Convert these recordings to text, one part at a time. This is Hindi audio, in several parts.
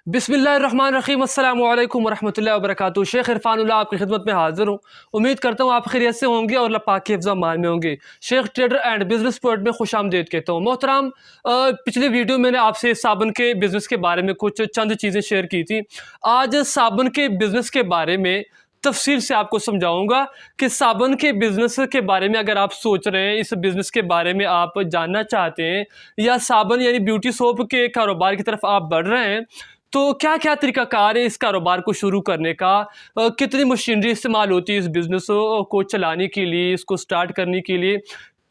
बिस्मिल्लाहिर्रहमानिर्रहीम अस्सलामु अलैकुम वरहमतुल्लाहि वबरकातुहू। शेख इरफानुल्लाह आपकी खिदमत में हाजिर हूँ। उम्मीद करता हूँ आप खैरियत से होंगे और अल्लाह पाक के हिफ्ज़ मान में होंगे। Sheikh trader and business point में खुशामदीद कहता हूँ। मोहतराम, पिछले वीडियो मैंने आपसे साबुन के बिज़नेस के बारे में कुछ चंद चीज़ें शेयर की थी। आज साबुन के बिज़नेस के बारे में तफसील से आपको समझाऊंगा कि साबुन के बिज़नेस के बारे में अगर आप सोच रहे हैं, इस बिज़नेस के बारे में आप जानना चाहते हैं, या साबुन यानी ब्यूटी सोप के कारोबार की तरफ आप बढ़ रहे हैं, तो क्या क्या तरीक़ाकार है इस कारोबार को शुरू करने का, कितनी मशीनरी इस्तेमाल होती है इस बिज़नेस को चलाने के लिए, इसको स्टार्ट करने के लिए,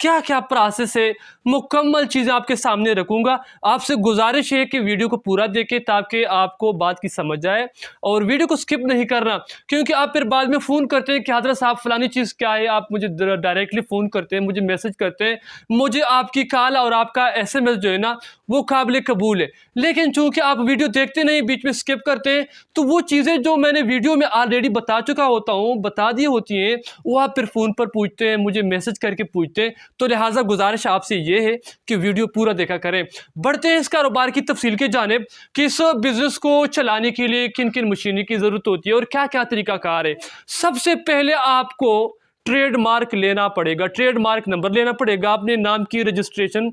क्या क्या प्रोसेस है, मुकम्मल चीज़ें आपके सामने रखूँगा। आपसे गुजारिश है कि वीडियो को पूरा देखें ताकि आपको बात की समझ आए, और वीडियो को स्किप नहीं करना, क्योंकि आप फिर बाद में फ़ोन करते हैं कि हज़रत साहब फ़लानी चीज़ क्या है। आप मुझे डायरेक्टली फ़ोन करते हैं, मुझे मैसेज करते हैं, मुझे आपकी कॉल और आपका SMS जो है ना वो काबिल कबूल है, लेकिन चूँकि आप वीडियो देखते नहीं, बीच में स्किप करते हैं, तो वो चीज़ें जो मैंने वीडियो में ऑलरेडी बता चुका होता हूँ, बता दी होती हैं, वो आप फिर फ़ोन पर पूछते हैं, मुझे मैसेज करके पूछते हैं। तो लिहाजा गुजारिश आपसे ये है कि वीडियो पूरा देखा करें। बढ़ते हैं इस कारोबार की तफसील के जानिब कि इस बिज़नेस को चलाने के लिए किन किन मशीनरी की ज़रूरत होती है और क्या क्या तरीक़ाकार है। सबसे पहले आपको ट्रेडमार्क लेना पड़ेगा, ट्रेडमार्क नंबर लेना पड़ेगा, अपने नाम की रजिस्ट्रेशन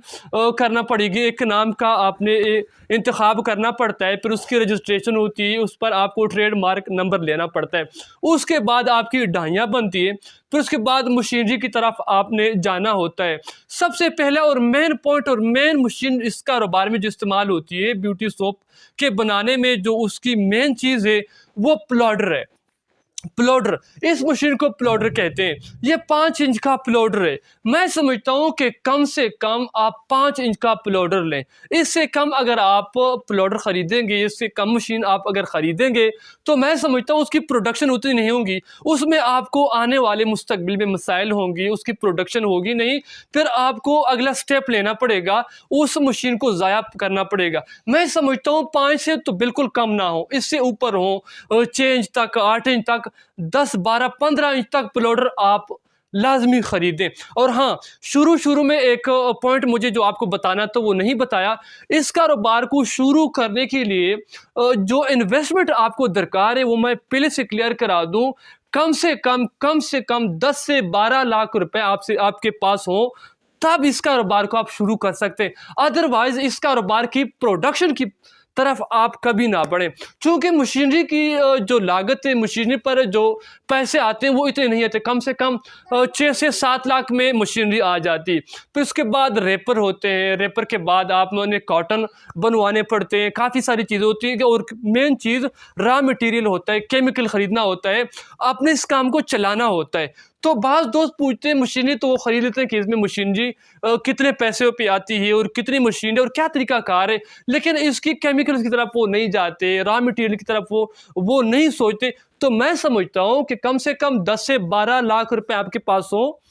करना पड़ेगी। एक नाम का आपने इंतखाब करना पड़ता है, फिर उसकी रजिस्ट्रेशन होती है, उस पर आपको ट्रेडमार्क नंबर लेना पड़ता है। उसके बाद आपकी ढाइयाँ बनती है, फिर उसके बाद मशीनरी की तरफ आपने जाना होता है। सबसे पहला और मेन पॉइंट और मेन मशीन इस कारोबार में जो इस्तेमाल होती है ब्यूटी सोप के बनाने में, जो उसकी मेन चीज़ है वो प्लॉडर है। प्लॉडर, इस मशीन को प्लॉडर कहते हैं। ये 5 इंच का प्लॉडर है। मैं समझता हूँ कि कम से कम आप 5 इंच का प्लॉडर लें। इससे कम अगर आप प्लॉडर ख़रीदेंगे, इससे कम मशीन आप अगर ख़रीदेंगे, तो मैं समझता हूँ उसकी प्रोडक्शन उतनी नहीं होगी, उसमें आपको आने वाले मुस्तकबिल में मसाइल होंगी, उसकी प्रोडक्शन होगी नहीं, फिर आपको अगला स्टेप लेना पड़ेगा, उस मशीन को ज़ाया करना पड़ेगा। मैं समझता हूँ 5 से तो बिल्कुल कम ना हो, इससे ऊपर हो, 6 इंच तक, 8 इंच तक, 10, 12, 15 इंच तक प्लॉडर आप लाजमी खरीदें। और हाँ, शुरू में एक पॉइंट मुझे जो आपको बताना तो वो नहीं बताया। इस कारोबार को शुरू करने के लिए जो इन्वेस्टमेंट आपको दरकार है वो मैं पहले से क्लियर करा दूं। कम से कम 10 से 12 लाख रुपए आपके पास हो, तब इस कारोबार को आप शुरू कर सकते हैं। अदरवाइज इस कारोबार की प्रोडक्शन की तरफ आप कभी ना बढ़ें, क्योंकि मशीनरी की जो लागत है, मशीनरी पर जो पैसे आते हैं वो इतने नहीं आते। कम से कम 6 से 7 लाख में मशीनरी आ जाती। फिर उसके बाद रेपर होते हैं, रेपर के बाद आपने कॉटन बनवाने पड़ते हैं, काफ़ी सारी चीज़ें होती हैं। और मेन चीज़ रॉ मटेरियल होता है, केमिकल ख़रीदना होता है, आपने इस काम को चलाना होता है। तो बाज़ दोस्त पूछते हैं मशीनरी, तो वो ख़रीद लेते हैं कि इसमें मशीनरी कितने पैसे पे आती है और कितनी मशीन है और क्या तरीक़ाकार है, लेकिन इसकी केमिकल्स की तरफ वो नहीं जाते, रॉ मटेरियल की तरफ वो नहीं सोचते। तो मैं समझता हूँ कि कम से कम 10 से 12 लाख रुपए आपके पास हो,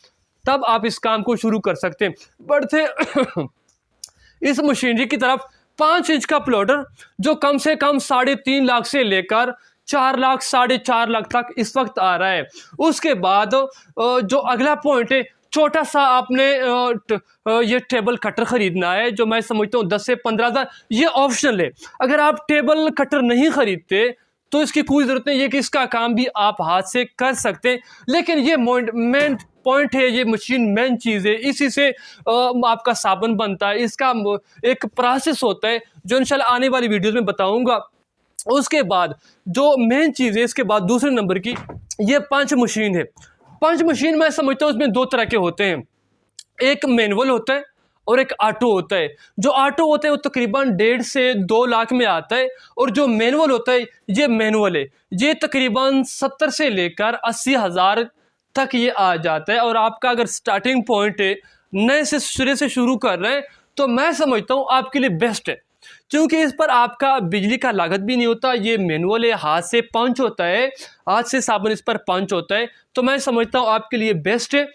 तब आप इस काम को शुरू कर सकते हैं। बढ़ते इस मशीनरी की तरफ, 5 इंच का प्लॉडर जो कम से कम 3.5 लाख से लेकर 4 लाख, 4.5 लाख तक इस वक्त आ रहा है। उसके बाद जो अगला पॉइंट है, छोटा सा आपने ये टेबल कटर ख़रीदना है, जो मैं समझता हूँ 10 से 15 हज़ार, ये ऑप्शनल है। अगर आप टेबल कटर नहीं ख़रीदते तो इसकी कोई ज़रूरत नहीं है कि इसका काम भी आप हाथ से कर सकते हैं, लेकिन ये मेन पॉइंट है, ये मशीन मेन चीज़ है, इसी से आपका साबुन बनता है। इसका एक प्रोसेस होता है जो इंशाल्लाह आने वाली वीडियोज़ में बताऊँगा। उसके बाद जो मेन चीज़ है, इसके बाद दूसरे नंबर की ये पंच मशीन है। पंच मशीन मैं समझता हूँ इसमें 2 तरह के होते हैं, एक मैनुअल होता है और एक ऑटो होता है। जो ऑटो होता है वो तकरीबन 1.5 से 2 लाख में आता है, और जो मैनुअल होता है ये मैनुअल है, ये तकरीबन 70 से लेकर 80 हज़ार तक ये आ जाता है। और आपका अगर स्टार्टिंग पॉइंट है, नए से सिरे से शुरू कर रहे हैं, तो मैं समझता हूँ आपके लिए बेस्ट है, क्योंकि इस पर आपका बिजली का लागत भी नहीं होता। ये मैनुअल है, हाथ से पंच होता है, हाथ से साबुन इस पर पंच होता है, तो मैं समझता हूँ आपके लिए बेस्ट है।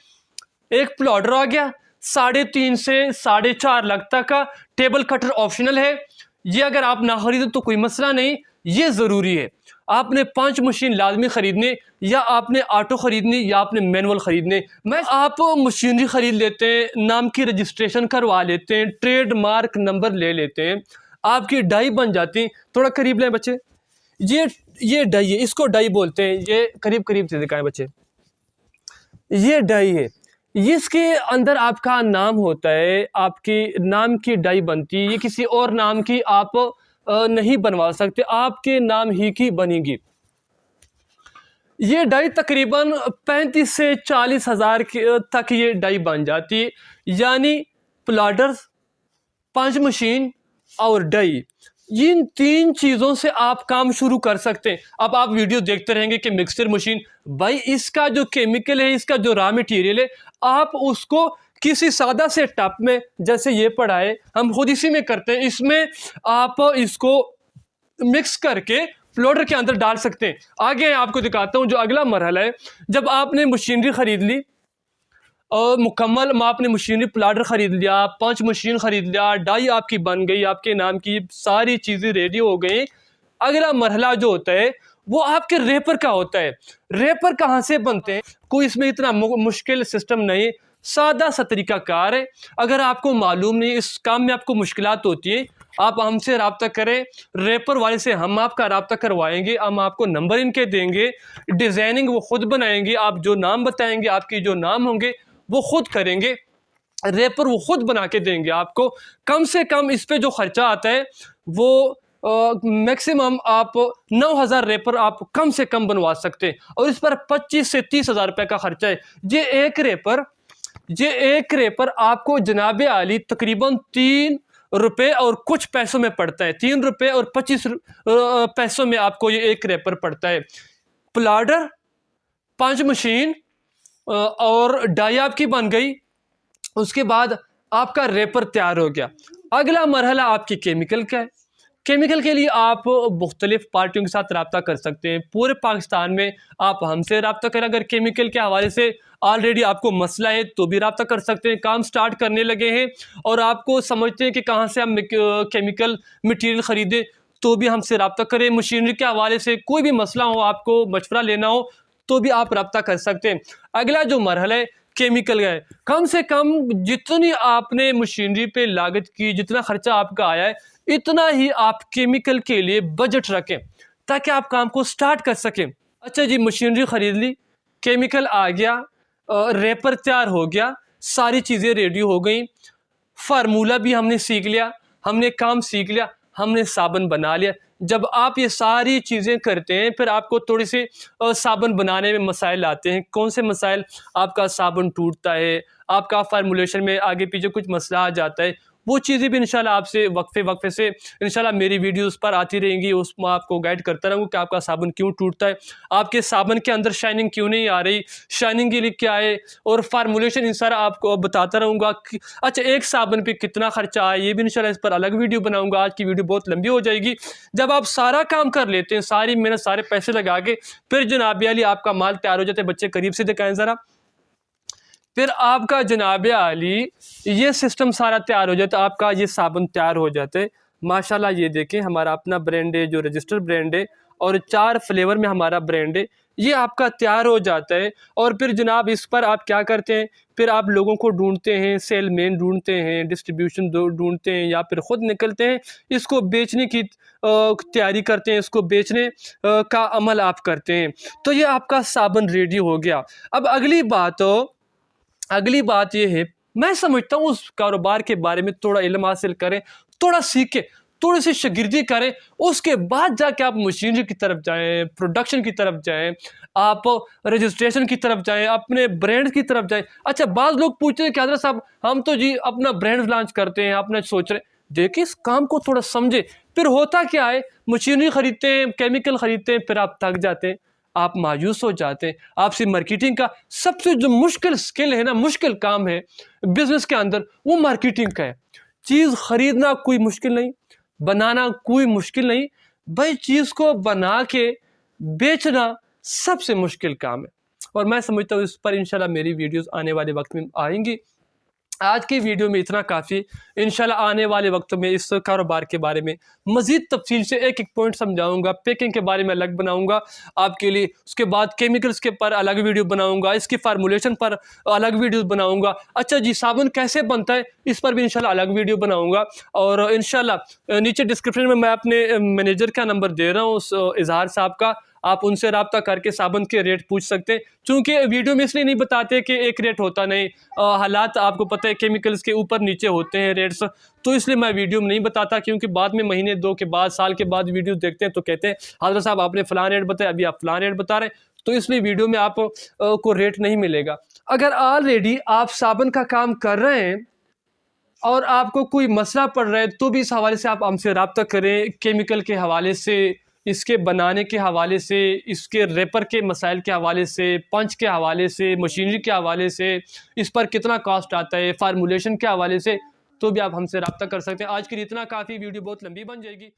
एक प्लॉडर आ गया, 3.5 से 4.5 लाख तक का। टेबल कटर ऑप्शनल है, ये अगर आप ना खरीदें तो कोई मसला नहीं, ये ज़रूरी है। आपने 5 मशीन लाजमी ख़रीदने, या आपने ऑटो ख़रीदनी, या आपने मैनुअल ख़रीदने। आप मशीनरी ख़रीद लेते हैं, नाम की रजिस्ट्रेशन करवा लेते हैं, ट्रेडमार्क नंबर ले लेते हैं, आपकी डाई बन जाती। थोड़ा करीब लें बच्चे, ये डाई है, इसको डाई बोलते हैं। ये करीब करीब से दिखाएं बच्चे, ये डाई है, इसके अंदर आपका नाम होता है, आपकी नाम की डाई बनती है। ये किसी और नाम की आप नहीं बनवा सकते, आपके नाम ही की बनेगी। ये डाई तकरीबन 35 से 40 हज़ार तक ये डाई बन जाती है। यानी प्लाडर्स, पंच मशीन और डाई, इन 3 चीज़ों से आप काम शुरू कर सकते हैं। अब आप वीडियो देखते रहेंगे कि मिक्सचर मशीन, भाई इसका जो केमिकल है, इसका जो रॉ मटेरियल है, आप उसको किसी सादा से टप में, जैसे ये पड़ा है, हम खुद इसी में करते हैं, इसमें आप इसको मिक्स करके फ्लोटर के अंदर डाल सकते हैं। आगे आपको दिखाता हूँ जो अगला मरहला है। जब आपने मशीनरी ख़रीद ली और मुकम्मल आपने मशीनरी प्लाडर ख़रीद लिया, पंच मशीन ख़रीद लिया, डाई आपकी बन गई, आपके नाम की सारी चीज़ें रेडी हो गई, अगला मरहला जो होता है वो आपके रेपर का होता है। रेपर कहाँ से बनते हैं? कोई इसमें इतना मुश्किल सिस्टम नहीं, सादा सा तरीका कार है। अगर आपको मालूम नहीं, इस काम में आपको मुश्किलात होती है, आप हमसे रब्ता करें, रेपर वाले से हम आपका रब्ता करवाएंगे। हम आपको नंबर इनके देंगे, डिज़ाइनिंग वो खुद बनाएंगे, आप जो नाम बताएंगे, आपके जो नाम होंगे वो खुद करेंगे, रेपर वो खुद बना के देंगे आपको। कम से कम इस पे जो खर्चा आता है वो मैक्सिमम आप 9,000 रेपर आप कम से कम बनवा सकते हैं, और इस पर 25 से 30,000 रुपये का खर्चा है। ये एक रेपर आपको जनाब आली तकरीबन 3 रुपये और कुछ पैसों में पड़ता है। 3 रुपये और 25 पैसों में आपको ये एक रेपर पड़ता है। प्लाडर, पंच मशीन और डाई आपकी बन गई, उसके बाद आपका रेपर तैयार हो गया। अगला मरहला आपकी केमिकल का है। केमिकल के लिए आप मुख्तलिफ पार्टियों के साथ रब्ता कर सकते हैं। पूरे पाकिस्तान में आप हमसे रब्ता करें। अगर केमिकल के हवाले से ऑलरेडी आपको मसला है तो भी रब्ता कर सकते हैं। काम स्टार्ट करने लगे हैं और आपको समझते हैं कि कहाँ से हम केमिकल मटीरियल ख़रीदें, तो भी हमसे रब्ता करें। मशीनरी के हवाले से कोई भी मसला हो, आपको मशवरा लेना हो, तो भी आप रब्ता कर सकते हैं। अगला जो मरहला है केमिकल का है, कम से कम जितनी आपने मशीनरी पे लागत की, जितना खर्चा आपका आया है, इतना ही आप केमिकल के लिए बजट रखें ताकि आप काम को स्टार्ट कर सकें। अच्छा जी, मशीनरी ख़रीद ली, केमिकल आ गया, रेपर तैयार हो गया, सारी चीज़ें रेडी हो गई, फार्मूला भी हमने सीख लिया, हमने काम सीख लिया, हमने साबुन बना लिया। जब आप ये सारी चीज़ें करते हैं, फिर आपको थोड़ी सी साबुन बनाने में मसाइल आते हैं। कौन से मसाइल? आपका साबुन टूटता है, आपका फार्मूलेशन में आगे पीछे कुछ मसला आ जाता है। वो चीज़ें भी इंशाल्लाह आपसे वक्फे से इंशाल्लाह मेरी वीडियोस पर आती रहेंगी, उसमें आपको गाइड करता रहूँगा कि आपका साबुन क्यों टूटता है, आपके साबुन के अंदर शाइनिंग क्यों नहीं आ रही, शाइनिंग के लिए क्या है, और फार्मूलेशन इन सारा आपको बताता रहूँगा। अच्छा, एक साबुन पे कितना खर्चा है, ये भी इंशाल्लाह इस पर अलग वीडियो बनाऊँगा। आज की वीडियो बहुत लंबी हो जाएगी। जब आप सारा काम कर लेते हैं, सारी मेहनत, सारे पैसे लगा के, फिर जनाब आली आपका माल तैयार हो जाता है। बच्चे करीब से दिखाएं ज़रा। फिर आपका जनाब आली ये सिस्टम सारा तैयार हो जाता है, आपका ये साबुन तैयार हो जाता है। माशाल्लाह ये देखें, हमारा अपना ब्रांड है, जो रजिस्टर्ड ब्रांड है, और 4 फ्लेवर में हमारा ब्रांड है। ये आपका तैयार हो जाता है। और फिर जनाब इस पर आप क्या करते हैं, फिर आप लोगों को ढूंढते हैं, सेलमैन ढूंढते हैं, डिस्ट्रीब्यूशन ढूंढते हैं, या फिर ख़ुद निकलते हैं, इसको बेचने की तैयारी करते हैं, इसको बेचने का अमल आप करते हैं। तो ये आपका साबुन रेडी हो गया। अब अगली बात ये है, मैं समझता हूँ उस कारोबार के बारे में थोड़ा इल्म हासिल करें, थोड़ा सीखें, थोड़ी सी शागिर्दी करें, उसके बाद जाके आप मशीनरी की तरफ जाएं, प्रोडक्शन की तरफ जाएं, आप रजिस्ट्रेशन की तरफ जाएं, अपने ब्रांड की तरफ जाएं। अच्छा, बाज़ लोग पूछते हैं कि हज़रत साहब हम तो जी अपना ब्रांड लॉन्च करते हैं, अपना सोच रहे हैं। देखिए, इस काम को थोड़ा समझे। फिर होता क्या है, मशीनरी ख़रीदते हैं, केमिकल ख़रीदते हैं, फिर आप थक जाते हैं, आप मायूस हो जाते हैं। आपसे मार्केटिंग का सबसे जो मुश्किल स्किल है ना, मुश्किल काम है बिजनेस के अंदर, वो मार्केटिंग का है। चीज़ ख़रीदना कोई मुश्किल नहीं, बनाना कोई मुश्किल नहीं, भाई चीज़ को बना के बेचना सबसे मुश्किल काम है। और मैं समझता हूँ इस पर इंशाल्लाह मेरी वीडियोस आने वाले वक्त में आएंगी। आज की वीडियो में इतना काफ़ी। इंशाल्लाह आने वाले वक्त में इस कारोबार के बारे में मज़ीद तफसील से एक एक पॉइंट समझाऊंगा। पैकिंग के बारे में अलग बनाऊंगा आपके लिए, उसके बाद केमिकल्स के पर अलग वीडियो बनाऊंगा, इसकी फार्मूलेशन पर अलग वीडियो बनाऊंगा। अच्छा जी, साबुन कैसे बनता है इस पर भी इंशाल्लाह अलग वीडियो बनाऊंगा। और इंशाल्लाह नीचे डिस्क्रिप्शन में मैं अपने मैनेजर का नंबर दे रहा हूँ, उस इजहार साहब का, आप उनसे रब्ता करके साबुन के रेट पूछ सकते हैं। चूँकि वीडियो में इसलिए नहीं बताते कि एक रेट होता नहीं, हालात आपको पता है केमिकल्स के ऊपर नीचे होते हैं रेट्स, तो इसलिए मैं वीडियो में नहीं बताता। क्योंकि बाद में महीने 2 के बाद, साल के बाद वीडियो देखते हैं तो कहते हैं हज़रत साहब आपने फ़लाँ रेट बताया, अभी आप फ़लाँ रेट बता रहे हैं, तो इसलिए वीडियो में आप को रेट नहीं मिलेगा। अगर ऑलरेडी आप साबुन का काम कर रहे हैं और आपको कोई मसला पड़ रहा है तो भी इस हवाले से आप हमसे रब्ता करें। केमिकल के हवाले से, इसके बनाने के हवाले से, इसके रेपर के मसाइल के हवाले से, पंच के हवाले से, मशीनरी के हवाले से, इस पर कितना कॉस्ट आता है, फार्मूलेशन के हवाले से, तो भी आप हमसे रब्ता कर सकते हैं। आज के लिए इतना काफ़ी, वीडियो बहुत लंबी बन जाएगी।